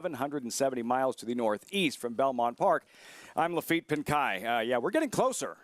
770 miles to the northeast from Belmont Park. I'm Lafitte Pinkai. We're getting closer.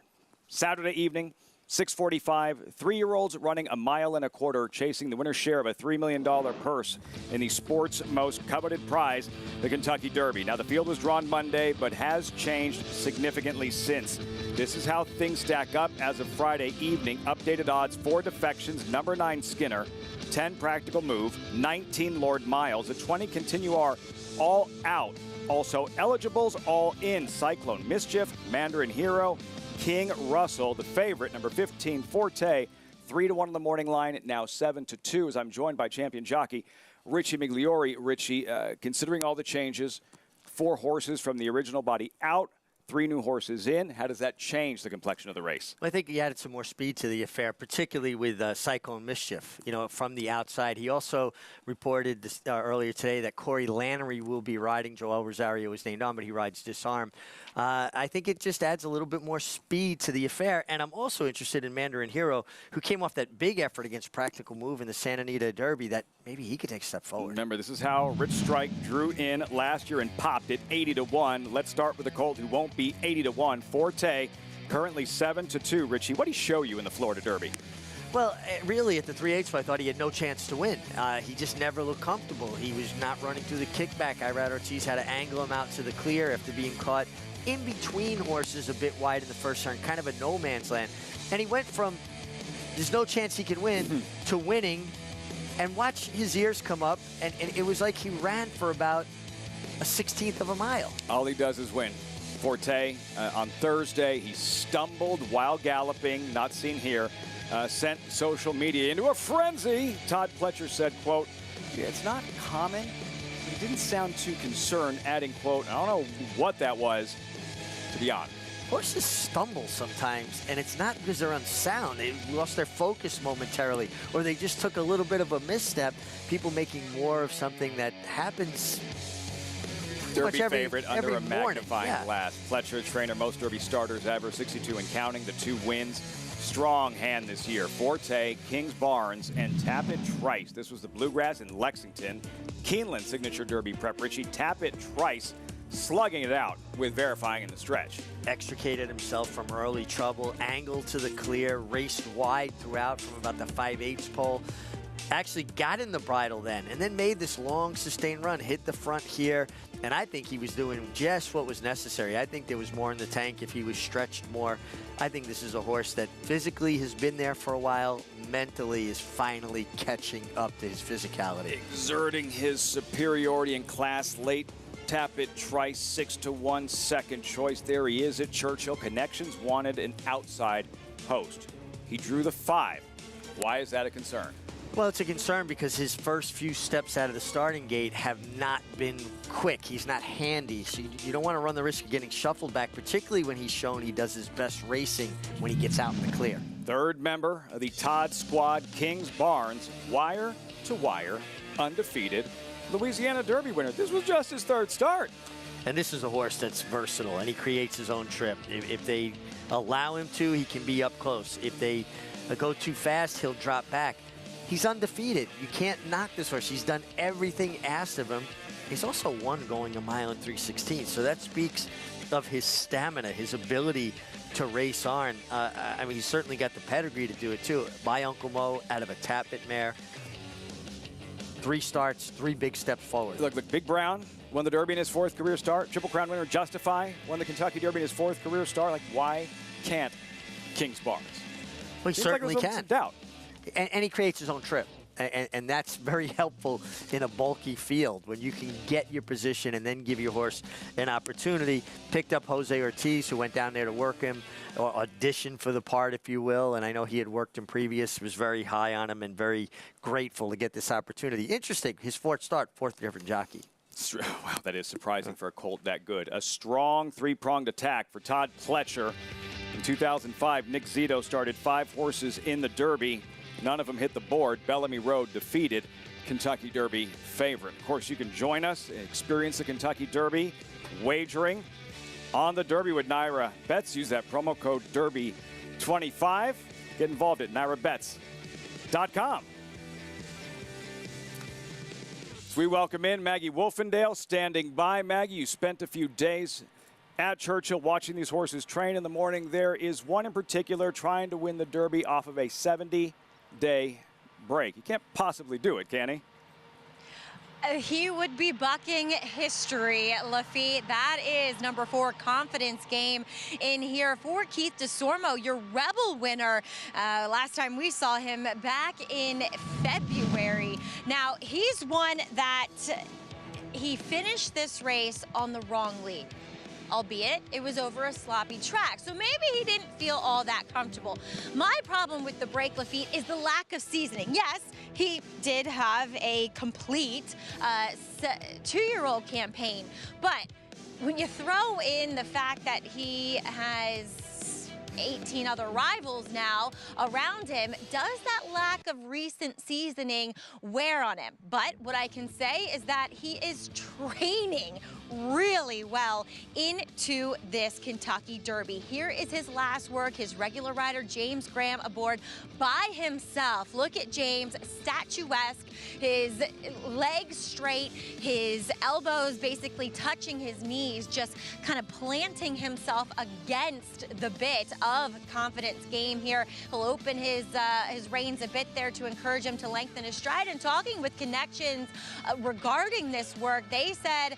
Saturday evening, 6:45, 3-year-olds running a mile and a quarter, chasing the winner's share of a $3 million purse in the sport's most coveted prize, the Kentucky Derby. Now, the field was drawn Monday, but has changed significantly since. This is how things stack up as of Friday evening. Updated odds: 4 defections, number 9 Skinner, 10 Practical Move, 19 Lord Miles, the 20 Continuar all out. Also eligibles all in: Cyclone Mischief, Mandarin Hero, King Russell, the favorite, number 15 Forte, 3-1 on the morning line, now 7-2, as I'm joined by champion jockey Richie Migliore. Richie, considering all the changes, 4 horses from the original body out, 3 new horses in, how does that change the complexion of the race? I think he added some more speed to the affair, particularly with Cyclone Mischief, from the outside. He also reported this, earlier today that Corey Lannery will be riding. Joel Rosario is named on, but he rides Disarm. I think it just adds a little bit more speed to the affair. And I'm also interested in Mandarin Hero, who came off that big effort against Practical Move in the Santa Anita Derby, that maybe he could take a step forward. Remember, this is how Rich Strike drew in last year and popped it 80-1. Let's start with the colt who won't be 80-1. Forte, currently 7-2. Richie, what did he show you in the Florida Derby? Well, really, at the 3/8, I thought he had no chance to win. He just never looked comfortable. He was not running through the kickback. Irad Ortiz had to angle him out to the clear after being caught in between horses a bit wide in the first turn, kind of a no man's land. And he went from there's no chance he can win to winning. And watch his ears come up, and it was like he ran for about a 1/16 of a mile. All he does is win. Forte, on Thursday, he stumbled while galloping, not seen here, sent social media into a frenzy. Todd Pletcher said, quote, "It's not common." He didn't sound too concerned, adding, quote, "I don't know what that was, to be honest." Horses stumble sometimes, and it's not because they're unsound. They lost their focus momentarily, or they just took a little bit of a misstep. People making more of something that happens Derby favorite under a morning. magnifying glass. Fletcher, trainer, most Derby starters ever, 62 and counting, the 2 wins. Strong hand this year. Forte, Kings Barnes, and Tappet Trice. This was the Bluegrass in Lexington. Keeneland signature Derby prep. Richie, Tappet Trice slugging it out with Verifying in the stretch. Extricated himself from early trouble, angled to the clear, raced wide throughout from about the 5/8 pole. Actually got in the bridle then, and then made this long sustained run, hit the front here, and I think he was doing just what was necessary. I think there was more in the tank if he was stretched more. I think this is a horse that physically has been there for a while, mentally is finally catching up to his physicality. Exerting his superiority in class late. Tappet Trice, 6-1, second choice. There he is at Churchill. Connections wanted an outside post. He drew the 5. Why is that a concern? Well, it's a concern because his first few steps out of the starting gate have not been quick. He's not handy, so you don't want to run the risk of getting shuffled back, particularly when he's shown he does his best racing when he gets out in the clear. Third member of the Todd squad, Kings Barnes, wire to wire, undefeated, Louisiana Derby winner. This was just his 3rd start. And this is a horse that's versatile, and he creates his own trip. If they allow him to, he can be up close. If they go too fast, he'll drop back. He's undefeated. You can't knock this horse. He's done everything asked of him. He's also won going a mile and 3/16, so that speaks of his stamina, his ability to race on. I mean, he's certainly got the pedigree to do it too. By Uncle Mo out of a Tappet mare. 3 starts, 3 big steps forward. Look, Big Brown won the Derby in his 4th career start. Triple Crown winner Justify won the Kentucky Derby in his 4th career start. Like, why can't Kings Barnes? Well, he certainly like can. Doubt. And he creates his own trip. And that's very helpful in a bulky field when you can get your position and then give your horse an opportunity. Picked up Jose Ortiz, who went down there to work him, or audition for the part, if you will. And I know he had worked him previous, was very high on him and very grateful to get this opportunity. Interesting, his 4th start, 4th different jockey. Wow, that is surprising for a colt that good. A strong 3-pronged attack for Todd Pletcher. In 2005, Nick Zito started 5 horses in the Derby. None of them hit the board. Bellamy Road defeated Kentucky Derby favorite. Of course, you can join us, experience the Kentucky Derby, wagering on the Derby with Naira Bets. Use that promo code Derby25. Get involved at nairabets.com. We welcome in Maggie Wolfendale standing by. Maggie, you spent a few days at Churchill watching these horses train in the morning. There is one in particular trying to win the Derby off of a 70-day break. He can't possibly do it, can he? He would be bucking history, Lafitte. That is number 4, Confidence Game in here for Keith Desormeaux, your Rebel winner. Last time we saw him back in February. Now, he's one that he finished this race on the wrong lead, albeit it was over a sloppy track. So maybe he didn't feel all that comfortable. My problem with the break, Lafitte, is the lack of seasoning. Yes, he did have a complete 2-year-old campaign, but when you throw in the fact that he has 18 other rivals now around him, does that lack of recent seasoning wear on him? But what I can say is that he is training really well into this Kentucky Derby. Here is his last work. His regular rider, James Graham, aboard by himself. Look at James, statuesque, his legs straight, his elbows basically touching his knees, just kind of planting himself against the bit of Confidence Game here. He'll open his reins a bit there to encourage him to lengthen his stride. And talking with Connections regarding this work, they said,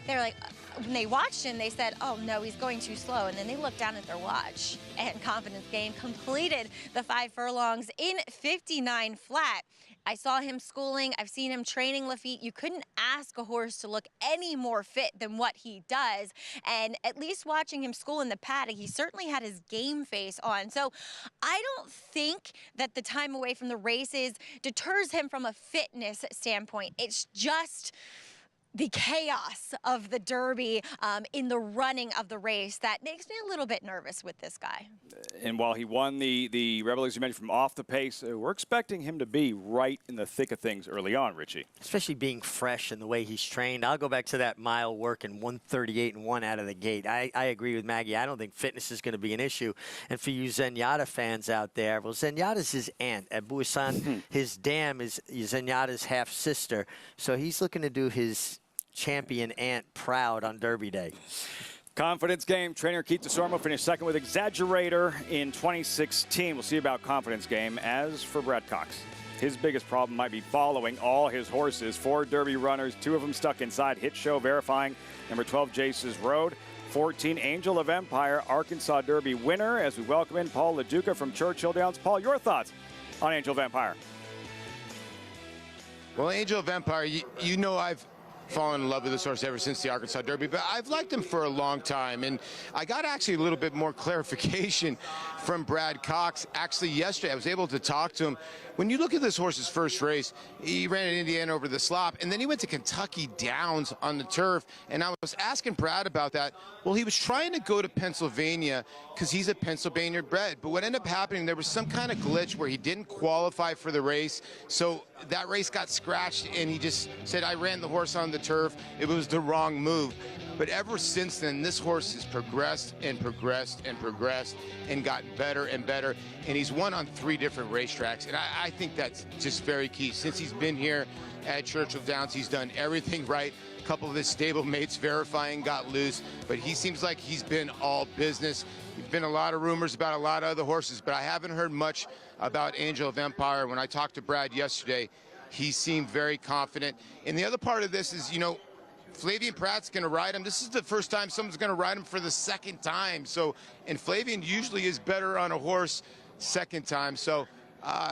they're like, when they watched him, they said, oh no, he's going too slow. And then they looked down at their watch, and Confidence Game completed the 5 furlongs in 59 flat. I saw him schooling. I've seen him training, Lafitte. You couldn't ask a horse to look any more fit than what he does. And at least watching him school in the paddock, he certainly had his game face on. So I don't think that the time away from the races deters him from a fitness standpoint. It's just the chaos of the Derby in the running of the race that makes me a little bit nervous with this guy. And while he won the Rebel, as you mentioned, from off the pace, we're expecting him to be right in the thick of things early on, Richie. Especially being fresh in the way he's trained. I'll go back to that mile work in 1:38.1 out of the gate. I agree with Maggie. I don't think fitness is going to be an issue. And for you Zenyatta fans out there, well, Zenyatta's his aunt. At Buisan, his dam is Zenyatta's half-sister. So he's looking to do his champion aunt proud on Derby Day. Confidence Game. Trainer Keith Desormeaux finished second with Exaggerator in 2016. We'll see about Confidence Game. As for Brad Cox, his biggest problem might be following all his horses. 4 Derby runners, 2 of them stuck inside. Hit Show verifying number 12 Jace's Road. 14 Angel of Empire, Arkansas Derby winner. As we welcome in Paul LaDuca from Churchill Downs. Paul, your thoughts on Angel of Empire? Well, Angel of Empire, you know I've fallen in love with this horse ever since the Arkansas Derby, but I've liked him for a long time, and I got actually a little bit more clarification from Brad Cox. Actually, yesterday I was able to talk to him. When you look at this horse's first race, he ran at Indiana over the slop, and then he went to Kentucky Downs on the turf, and I was asking Brad about that. Well, he was trying to go to Pennsylvania because he's a Pennsylvania bred, but what ended up happening, there was some kind of glitch where he didn't qualify for the race, so that race got scratched, and he just said, I ran the horse on the turf. It was the wrong move. But ever since then, this horse has progressed and progressed and progressed and gotten better and better. And he's won on 3 different racetracks. And I think that's just very key. Since he's been here at Churchill Downs, he's done everything right. A couple of his stable mates verifying got loose, but he seems like he's been all business. There's been a lot of rumors about a lot of other horses, but I haven't heard much about Angel of Empire. When I talked to Brad yesterday, he seemed very confident. And the other part of this is, you know, Flavien Prat's going to ride him. This is the first time someone's going to ride him for the second time. So, and Flavien usually is better on a horse second time. So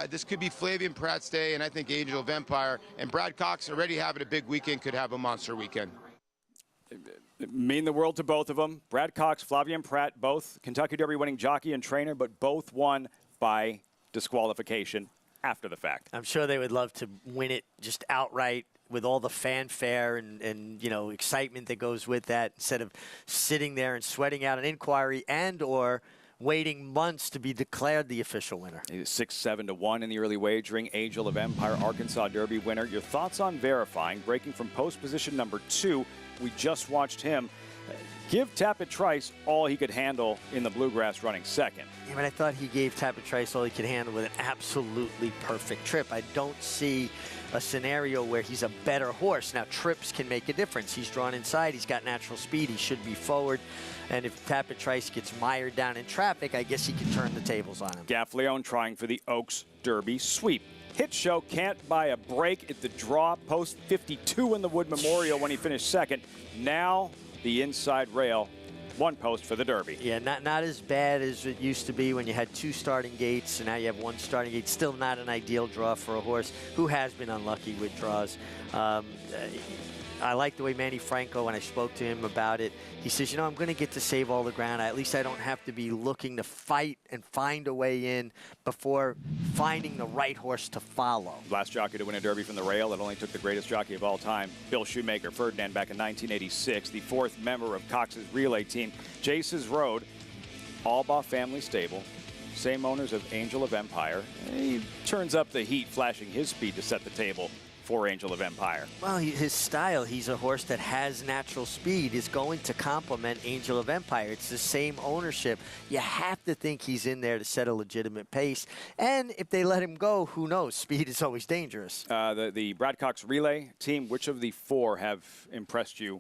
this could be Flavien Prat's day, and I think Angel of Empire and Brad Cox already having a big weekend could have a monster weekend. It mean the world to both of them. Brad Cox, Flavien Prat, both Kentucky Derby winning jockey and trainer, but both won by disqualification after the fact. I'm sure they would love to win it just outright with all the fanfare and you know, excitement that goes with that, instead of sitting there and sweating out an inquiry and or waiting months to be declared the official winner. 6-7-1 in the early wagering. Angel of Empire, Arkansas Derby winner. Your thoughts on verifying, breaking from post position number 2. We just watched him Give Tapit Trice all he could handle in the Bluegrass running second. Yeah, but I thought he gave Tapit Trice all he could handle with an absolutely perfect trip. I don't see a scenario where he's a better horse. Now, trips can make a difference. He's drawn inside. He's got natural speed. He should be forward. And if Tapit Trice gets mired down in traffic, I guess he can turn the tables on him. Gaffalione trying for the Oaks Derby sweep. Hit Show can't buy a break at the draw. Post 52 in the Wood Memorial when he finished second. Now the inside rail. One post for the Derby. Yeah, not as bad as it used to be when you had 2 starting gates, and now you have 1 starting gate. Still not an ideal draw for a horse who has been unlucky with draws. I like the way Manny Franco, when I spoke to him about it, he says, you know, I'm going to get to save all the ground. At least I don't have to be looking to fight and find a way in before finding the right horse to follow. Last jockey to win a Derby from the rail. It only took the greatest jockey of all time, Bill Shoemaker Ferdinand, back in 1986. The 4th member of Cox's relay team. Jace's Road, Albaugh family stable. Same owners of Angel of Empire. He turns up the heat, flashing his speed to set the table for Angel of Empire. Well, his style, he's a horse that has natural speed, is going to complement Angel of Empire. It's the same ownership. You have to think he's in there to set a legitimate pace. And if they let him go, who knows? Speed is always dangerous. The Brad Cox relay team, which of the 4 have impressed you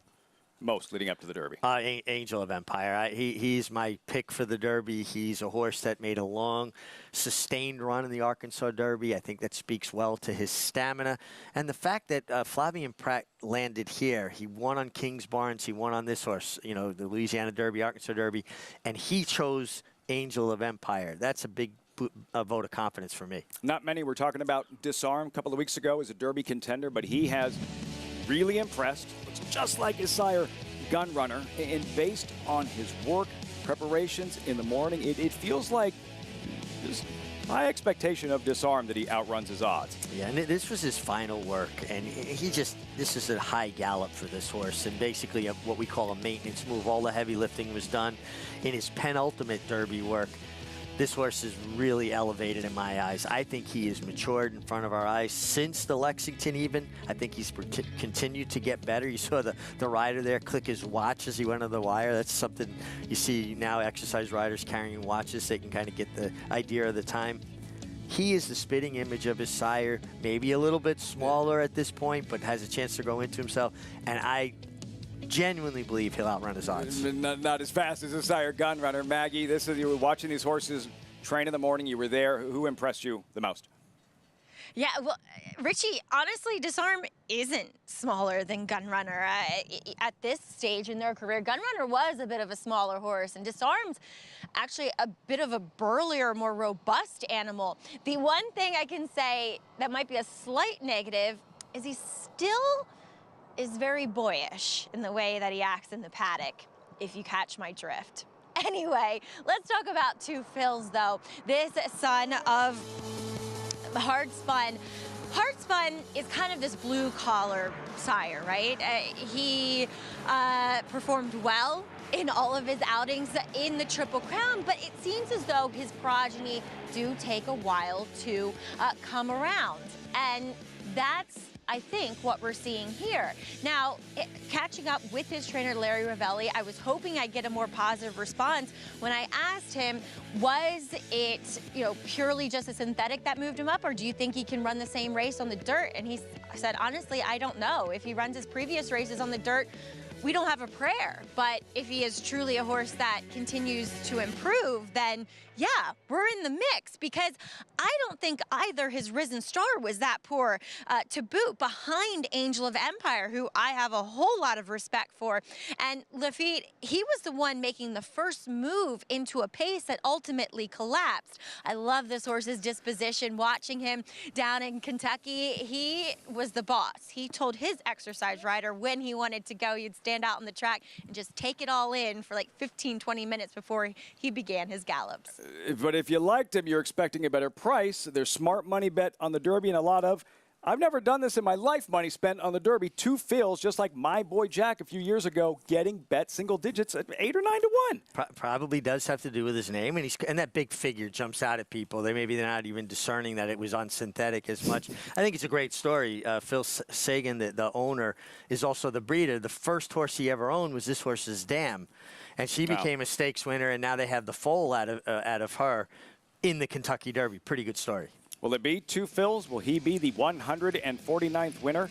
most leading up to the Derby? Angel of Empire. He's my pick for the Derby. He's a horse that made a long, sustained run in the Arkansas Derby. I think that speaks well to his stamina. And the fact that Flavien Prat landed here, he won on Kings Barnes, he won on this horse, you know, the Louisiana Derby, Arkansas Derby, and he chose Angel of Empire. That's a big vote of confidence for me. Not many were talking about Disarm a couple of weeks ago as a Derby contender, but he has really impressed. Looks just like his sire, Gunrunner. And based on his work, preparations in the morning, it feels like there's high expectation of Disarm that he outruns his odds. Yeah, and this was his final work, and this is a high gallop for this horse, and basically what we call a maintenance move. All the heavy lifting was done in his penultimate Derby work. This horse is really elevated in my eyes. I think he has matured in front of our eyes since the Lexington even. I think he's continued to get better. You saw the rider there click his watch as he went on the wire. That's something you see now, exercise riders carrying watches. They can kind of get the idea of the time. He is the spitting image of his sire, maybe a little bit smaller at this point, but has a chance to grow into himself. And I genuinely believe he'll outrun his odds. Not as fast as his sire, Gunrunner. Maggie, you were watching these horses train in the morning. You were there. Who impressed you the most? Yeah, well, Richie, honestly, Disarm isn't smaller than Gunrunner. At this stage in their career, Gunrunner was a bit of a smaller horse, and Disarm's actually a bit of a burlier, more robust animal. The one thing I can say that might be a slight negative is he still is very boyish in the way that he acts in the paddock, if you catch my drift. Anyway, let's talk about Two Phils, though. This son of Hardspun. Hardspun is kind of this blue-collar sire, right? He performed well in all of his outings in the Triple Crown, but it seems as though his progeny do take a while to come around. And that's, I think, what we're seeing here. Now, catching up with his trainer, Larry Ravelli, I was hoping I'd get a more positive response when I asked him, was it, purely just a synthetic that moved him up, or do you think he can run the same race on the dirt? And he said, honestly, I don't know. If he runs his previous races on the dirt, we don't have a prayer. But if he is truly a horse that continues to improve, then yeah, we're in the mix, because I don't think either his Risen Star was that poor to boot behind Angel of Empire, who I have a whole lot of respect for. And Lafitte, he was the one making the first move into a pace that ultimately collapsed. I love this horse's disposition. Watching him down in Kentucky, he was the boss. He told his exercise rider when he wanted to go. You'd stand out on the track and just take it all in for like 15, 20 minutes before he began his gallops. But if you liked him, you're expecting a better price. There's smart money bet on the Derby and a lot of I've never done this in my life. Money spent on the Derby. 2 fills, just like my boy Jack a few years ago, getting bet single digits at 8 or 9 to 1. Probably does have to do with his name, and that big figure jumps out at people. They're not even discerning that it was on synthetic as much. I think it's a great story. Phil Sagan, the owner, is also the breeder. The first horse he ever owned was this horse's dam, and she became a stakes winner, and now they have the foal out of her in the Kentucky Derby. Pretty good story. Will it be 2 fills? Will he be the 149th winner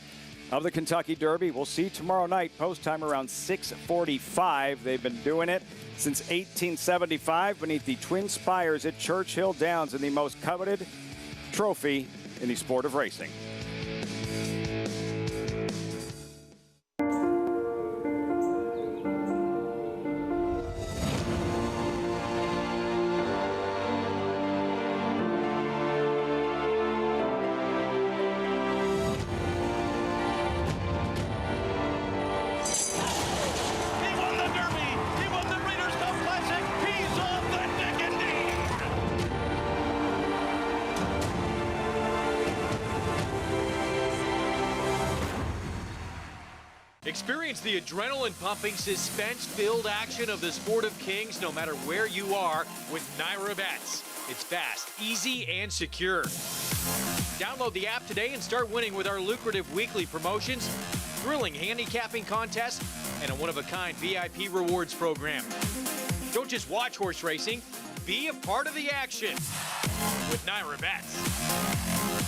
of the Kentucky Derby? We'll see tomorrow night, post time around 6:45. They've been doing it since 1875 beneath the Twin Spires at Churchill Downs in the most coveted trophy in the sport of racing. Experience the adrenaline-pumping, suspense-filled action of the Sport of Kings no matter where you are with NYRA Bets. It's fast, easy, and secure. Download the app today and start winning with our lucrative weekly promotions, thrilling handicapping contests, and a one-of-a-kind VIP rewards program. Don't just watch horse racing, be a part of the action with NYRA Bets.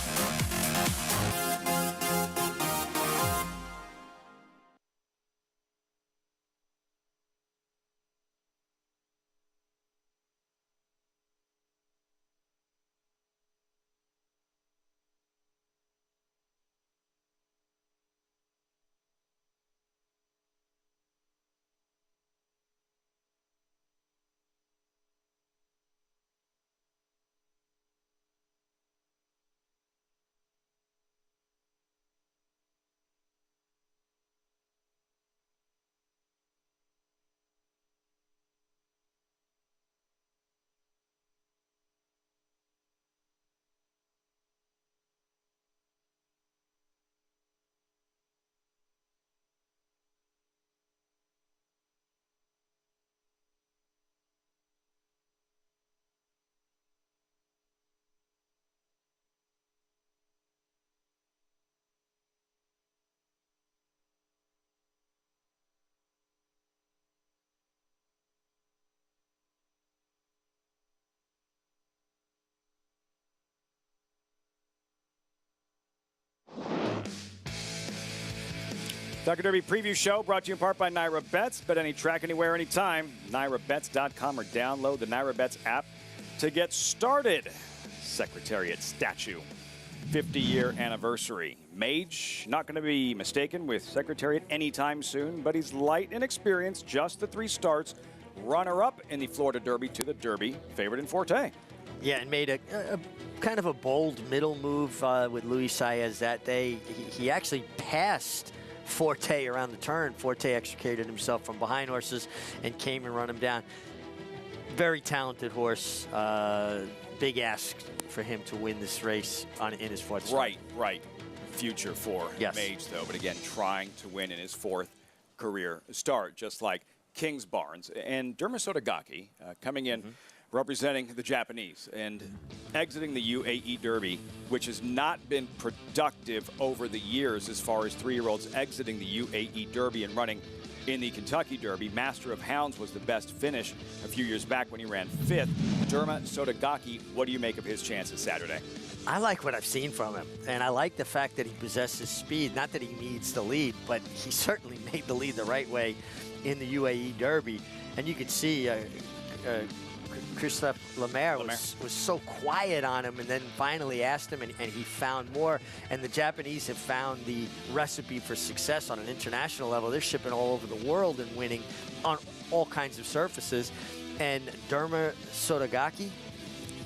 Kentucky Derby Preview Show brought to you in part by NYRA Bets. Bet any track, anywhere, anytime. NYRABets.com or download the NYRA Bets app to get started. Secretariat statue, 50-year anniversary. Mage, not going to be mistaken with Secretariat anytime soon, but he's light in experience, just the 3 starts. Runner-up in the Florida Derby to the Derby, favorite in Forte. Yeah, and made a kind of a bold middle move with Luis Saez that day. He actually passed Forte around the turn. Forte extricated himself from behind horses and came and run him down. Very talented horse. Big ask for him to win this race in his 4th start. Right. Future for Mage, though. But again, trying to win in his 4th career start, just like Kings Barnes. And Derma Sotogake coming in representing the Japanese and exiting the UAE Derby, which has not been productive over the years as far as 3-year-olds exiting the UAE Derby and running in the Kentucky Derby. Master of Hounds was the best finish a few years back when he ran 5th. Derma Sotogake, what do you make of his chances Saturday? I like what I've seen from him, and I like the fact that he possesses speed. Not that he needs the lead, but he certainly made the lead the right way in the UAE Derby. And you could see Christophe Lemaire was so quiet on him, and then finally asked him, and he found more. And the Japanese have found the recipe for success on an international level. They're shipping all over the world and winning on all kinds of surfaces. And Derma Sotogake,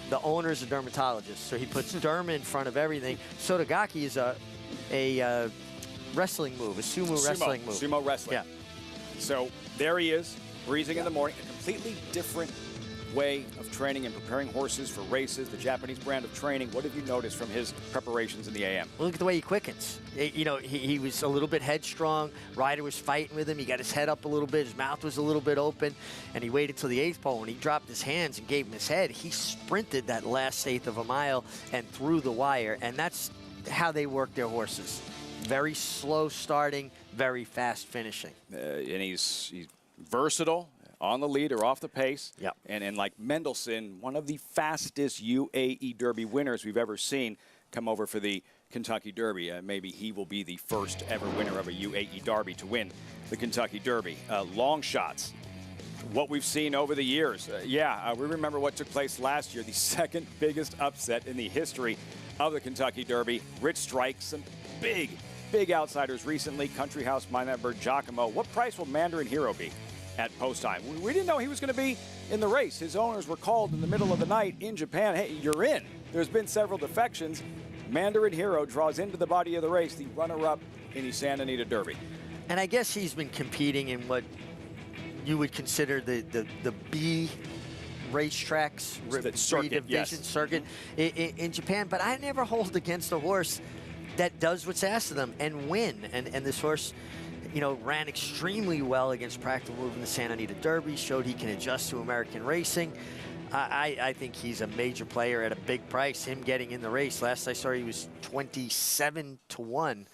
the owner is a dermatologist, so he puts derma in front of everything. Sotogake is a wrestling move, a sumo wrestling move. Sumo wrestling. Yeah. So there he is, breezing in the morning, a completely different way of training and preparing horses for races, the Japanese brand of training. What have you noticed from his preparations in the AM? Well, look at the way he quickens. He was a little bit headstrong. Ryder was fighting with him. He got his head up a little bit. His mouth was a little bit open. And he waited till the 8th pole. When he dropped his hands and gave him his head, he sprinted that last 1/8 of a mile and through the wire. And that's how they work their horses. Very slow starting, very fast finishing. And he's versatile on the lead or off the pace. Yep. And like Mendelssohn, one of the fastest UAE Derby winners we've ever seen come over for the Kentucky Derby. Maybe he will be the first ever winner of a UAE Derby to win the Kentucky Derby. Long shots. What we've seen over the years. We remember what took place last year, the second biggest upset in the history of the Kentucky Derby. Rich Strike, some big outsiders recently. Country House member Giacomo. What price will Mandarin Hero be at post time? We didn't know he was going to be in the race. His owners were called in the middle of the night in Japan. Hey, you're in. There's been several defections. Mandarin Hero draws into the body of the race, the runner-up in the Santa Anita Derby. And I guess he's been competing in what you would consider the B racetracks, circuit, division circuit in Japan. But I never hold against a horse that does what's asked of them and win. And this horse, ran extremely well against Practical Move in the Santa Anita Derby, showed he can adjust to American racing. I think he's a major player at a big price. Him getting in the race, last I saw he was 27-1,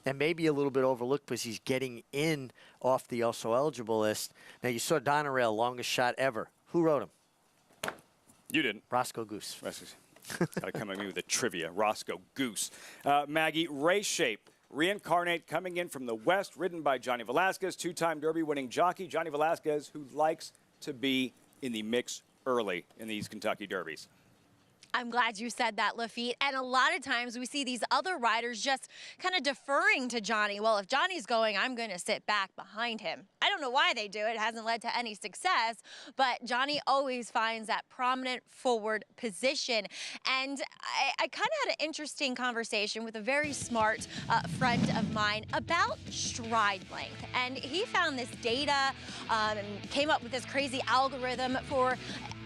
and maybe a little bit overlooked because he's getting in off the also eligible list. Now you saw Donerail, longest shot ever. Who wrote him? You didn't. Roscoe Goose. Got to come at me with the trivia. Roscoe Goose. Maggie, race shape. Reincarnate coming in from the west, ridden by Johnny Velasquez, two-time Derby winning jockey. Johnny Velasquez, who likes to be in the mix early in these Kentucky Derbies. I'm glad you said that, Lafitte. And a lot of times we see these other riders just kind of deferring to Johnny. Well, if Johnny's going, I'm going to sit back behind him. I don't know why they do it. It hasn't led to any success, but Johnny always finds that prominent forward position. And I kind of had an interesting conversation with a very smart friend of mine about stride length. And he found this data and came up with this crazy algorithm for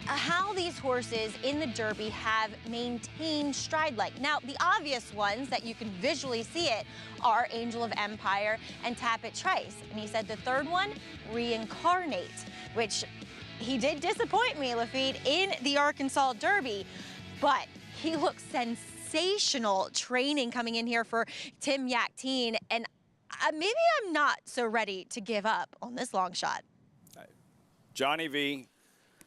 how these horses in the Derby have maintained stride length. Now, the obvious ones that you can visually see it are Angel of Empire and Tapit Trice. And he said the third one, Reincarnate, which he did disappoint me, Lafitte, in the Arkansas Derby, but he looks sensational training coming in here for Tim Yakteen. And maybe I'm not so ready to give up on this long shot. Johnny V,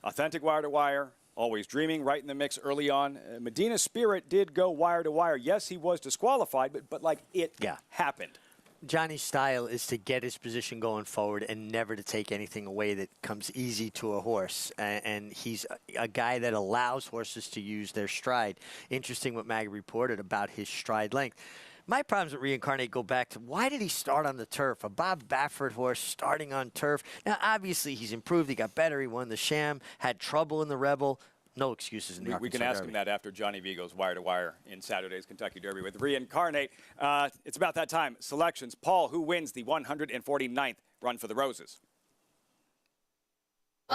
authentic wire-to-wire, always dreaming, right in the mix early on. Medina Spirit did go wire-to-wire. Yes, he was disqualified, but like it happened. Johnny's style is to get his position going forward and never to take anything away that comes easy to a horse. And he's a guy that allows horses to use their stride. Interesting what Maggie reported about his stride length. My problems with Reincarnate go back to why did he start on the turf? A Bob Baffert horse starting on turf. Now, obviously, he's improved. He got better. He won the Sham, had trouble in the Rebel. No excuses in the Arkansas We can ask Derby. him that after Johnny V goes wire-to-wire in Saturday's Kentucky Derby with Reincarnate. It's about that time. Selections. Paul, who wins the 149th Run for the Roses?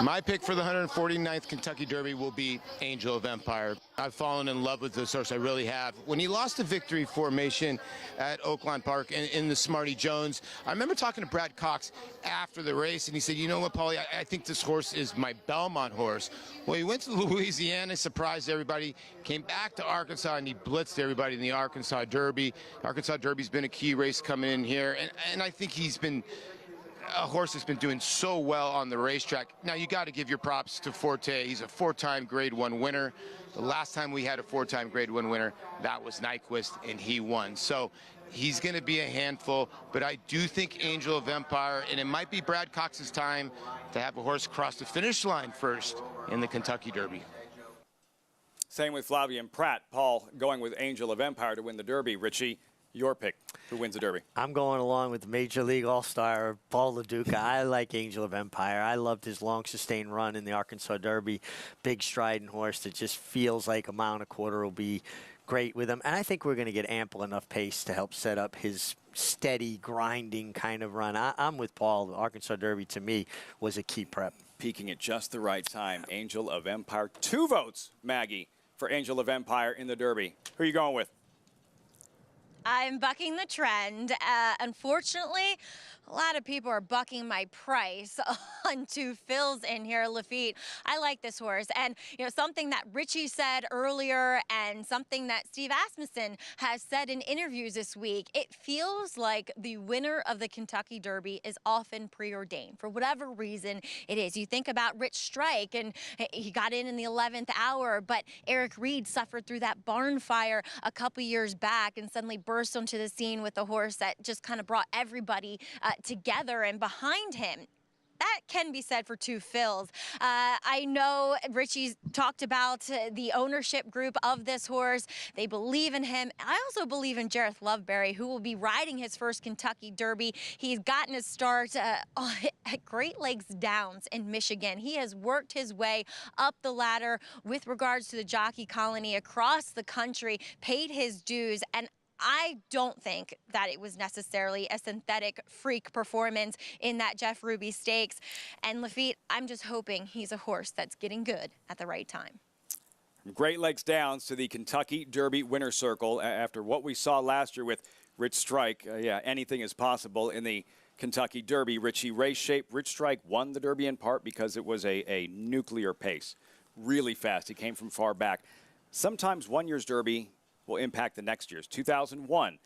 My pick for the 149th Kentucky Derby will be Angel of Empire. I've fallen in love with this horse, I really have. When he lost the victory formation at Oaklawn Park in the Smarty Jones, I remember talking to Brad Cox after the race, and he said, you know what, Paulie, I think this horse is my Belmont horse. Well, he went to Louisiana, surprised everybody, came back to Arkansas, and he blitzed everybody in the Arkansas Derby. Arkansas Derby's been a key race coming in here, and I think he's been a horse that's been doing so well on the racetrack. Now, you got to give your props to Forte. He's a four-time Grade 1 winner. The last time we had a four-time Grade 1 winner, that was Nyquist, and he won. So he's going to be a handful, but I do think Angel of Empire, and it might be Brad Cox's time to have a horse cross the finish line first in the Kentucky Derby. Same with Flavien Prat. Paul going with Angel of Empire to win the Derby. Richie, your pick. Who wins the Derby? I'm going along with Major League All-Star Paul LaDuca. I like Angel of Empire. I loved his long, sustained run in the Arkansas Derby. Big striding horse that just feels like a mile and a quarter will be great with him. And I think we're going to get ample enough pace to help set up his steady, grinding kind of run. I'm with Paul. The Arkansas Derby, to me, was a key prep. Peaking at just the right time. Angel of Empire. 2 votes, Maggie, for Angel of Empire in the Derby. Who are you going with? I'm bucking the trend. Unfortunately, a lot of people are bucking my price on 2 fills in here, Lafitte. I like this horse. And, you know, something that Richie said earlier and something that Steve Asmussen has said in interviews this week, it feels like the winner of the Kentucky Derby is often preordained. For whatever reason it is. You think about Rich Strike, and he got in the 11th hour, but Eric Reed suffered through that barn fire a couple years back and suddenly burst onto the scene with a horse that just kind of brought everybody together and behind him. That can be said for 2 fills. I know Richie's talked about the ownership group of this horse. They believe in him. I also believe in Jareth Loveberry, who will be riding his first Kentucky Derby. He's gotten his start at Great Lakes Downs in Michigan. He has worked his way up the ladder with regards to the jockey colony across the country, paid his dues, and I don't think that it was necessarily a synthetic freak performance in that Jeff Ruby Stakes. And Lafitte, I'm just hoping he's a horse that's getting good at the right time. From Great Lakes Downs to the Kentucky Derby winner circle. After what we saw last year with Rich Strike, anything is possible in the Kentucky Derby. Richie, race shape. Rich Strike won the Derby in part because it was a nuclear pace. Really fast. He came from far back. Sometimes one year's Derby will impact the next year's. 2001,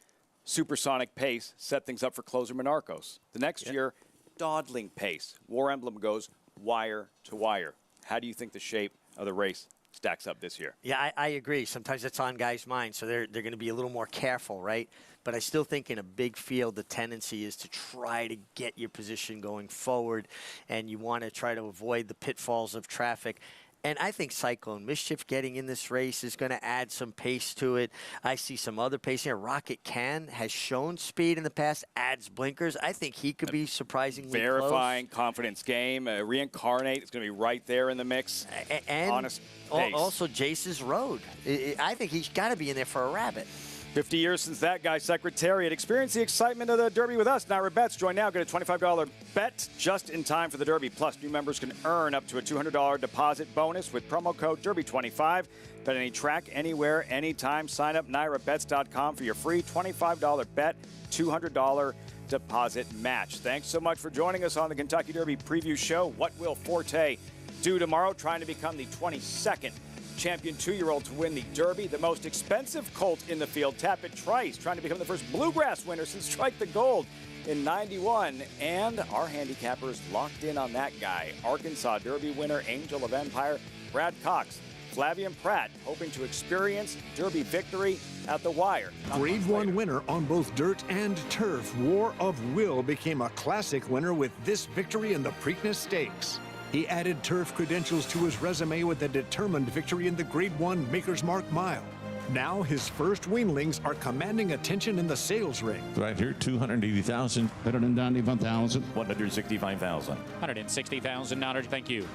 supersonic pace set things up for closer Monarchos. The next year, dawdling pace. War Emblem goes wire to wire. How do you think the shape of the race stacks up this year? Yeah, I agree. Sometimes it's on guys' minds, so they're going to be a little more careful, right? But I still think in a big field, the tendency is to try to get your position going forward, and you want to try to avoid the pitfalls of traffic. And I think Cyclone Mischief getting in this race is going to add some pace to it. I see some other pace here. Rocket Can has shown speed in the past, adds blinkers. I think he could be surprisingly Verifying close. Confidence Game. Reincarnate is going to be right there in the mix. And honest pace. Also Jace's Road. I think he's got to be in there for a rabbit. 50 years since that guy's Secretariat. Experience the excitement of the Derby with us. Naira Bets. Join now. Get a $25 bet just in time for the Derby. Plus, new members can earn up to a $200 deposit bonus with promo code Derby25. Bet any track, anywhere, anytime. Sign up NairaBets.com for your free $25 bet, $200 deposit match. Thanks so much for joining us on the Kentucky Derby preview show. What will Forte do tomorrow? Trying to become the 22nd champion 2-year-old to win the Derby. The most expensive colt in the field, Tapit Trice, trying to become the first Bluegrass winner since Strike the Gold in '91. And our handicappers locked in on that guy, Arkansas Derby winner, Angel of Empire, Brad Cox. Flavian Pratt hoping to experience Derby victory at the wire. Grade 1 winner on both dirt and turf, War of Will became a classic winner with this victory in the Preakness Stakes. He added turf credentials to his resume with a determined victory in the Grade 1 Maker's Mark Mile. Now his first weanlings are commanding attention in the sales ring. Right here, 280,000. 191,000. 165,000. 160,000. Thank you.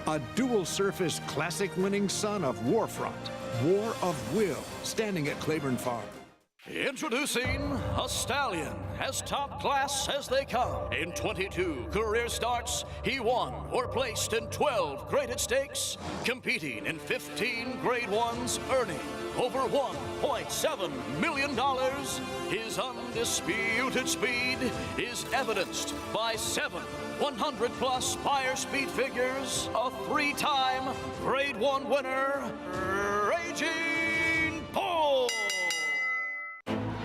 A dual-surface classic winning son of Warfront, War of Will, standing at Claiborne Farm. Introducing a stallion, as top class as they come. In 22 career starts, he won or placed in 12 graded stakes, competing in 15 grade ones, earning over $1.7 million. His undisputed speed is evidenced by 7 100-plus Beyer speed figures, a 3-time grade 1 winner, Raging Bull.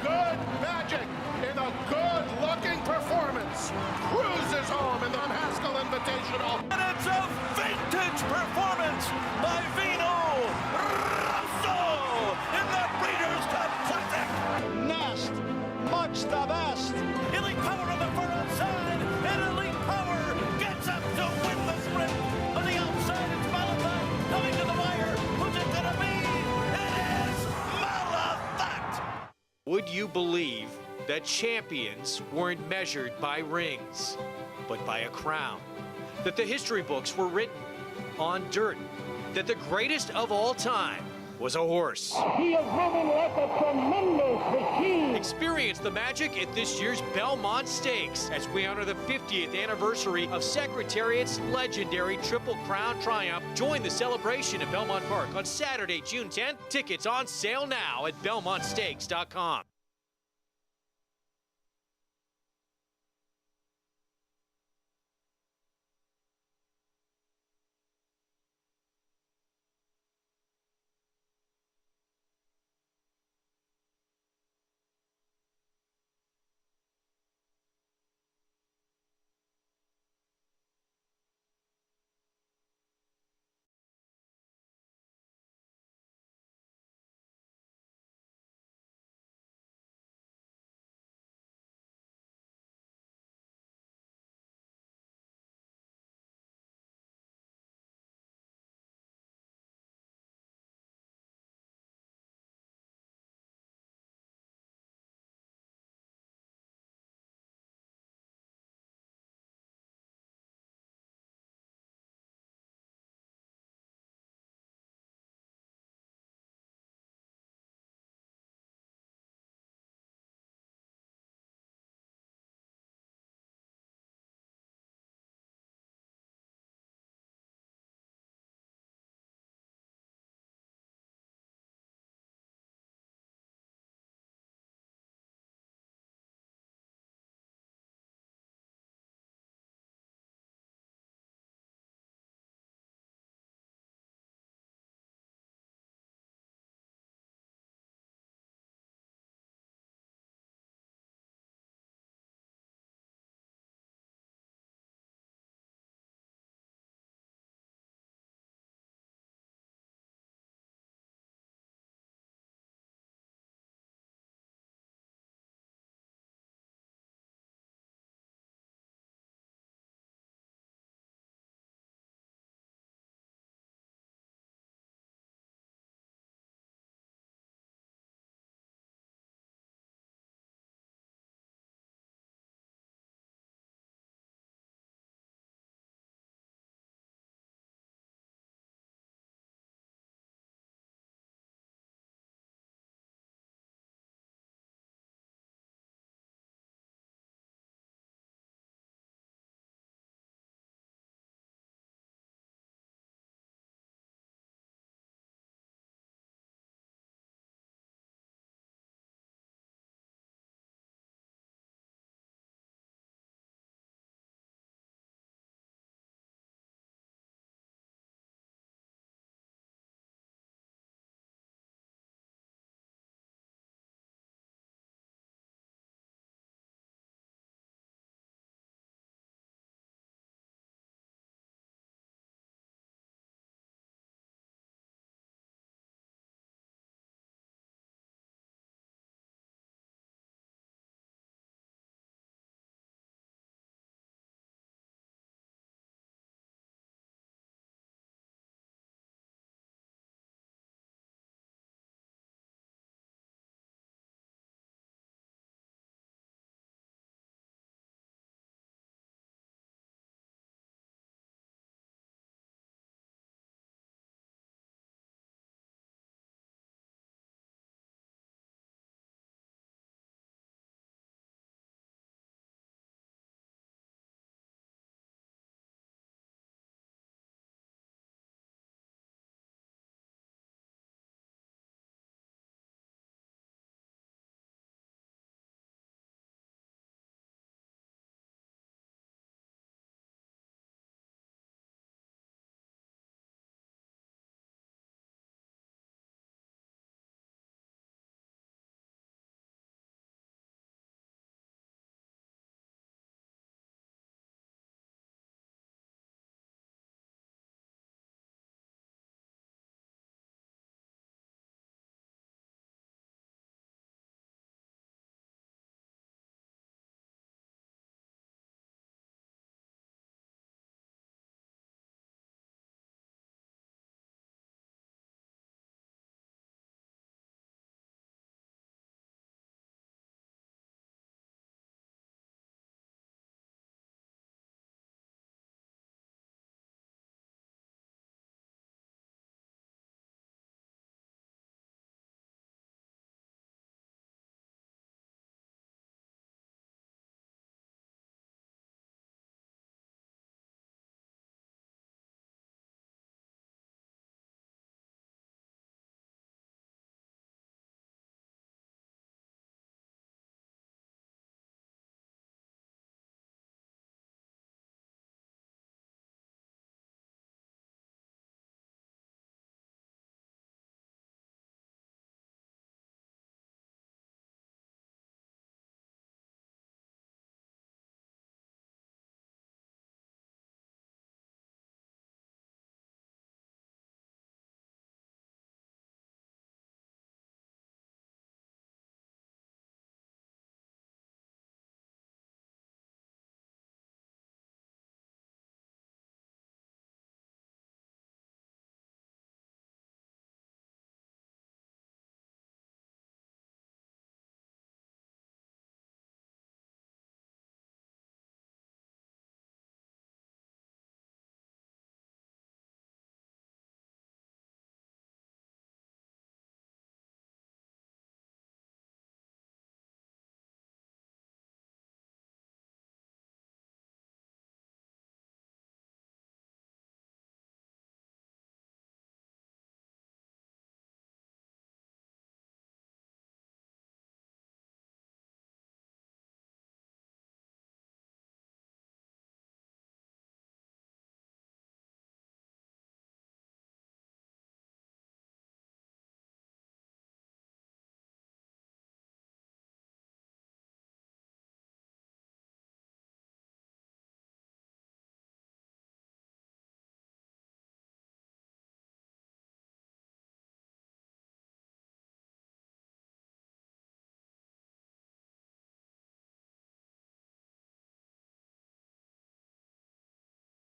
Good magic in a good-looking performance. Cruises home in the Haskell Invitational. And it's a vintage performance by Vino Rosso in the Breeders' Cup Classic. Nest, much the best. Elite Power on the far outside, and Elite Power gets up to win the sprint. On the outside, it's Malafat coming to the wire. Who's it gonna be? It is Malafat. Would you believe that champions weren't measured by rings, but by a crown? That the history books were written on dirt? That the greatest of all time was a horse. He is moving like a tremendous machine. Experience the magic at this year's Belmont Stakes as we honor the 50th anniversary of Secretariat's legendary Triple Crown triumph. Join the celebration at Belmont Park on Saturday, June 10th. Tickets on sale now at BelmontStakes.com.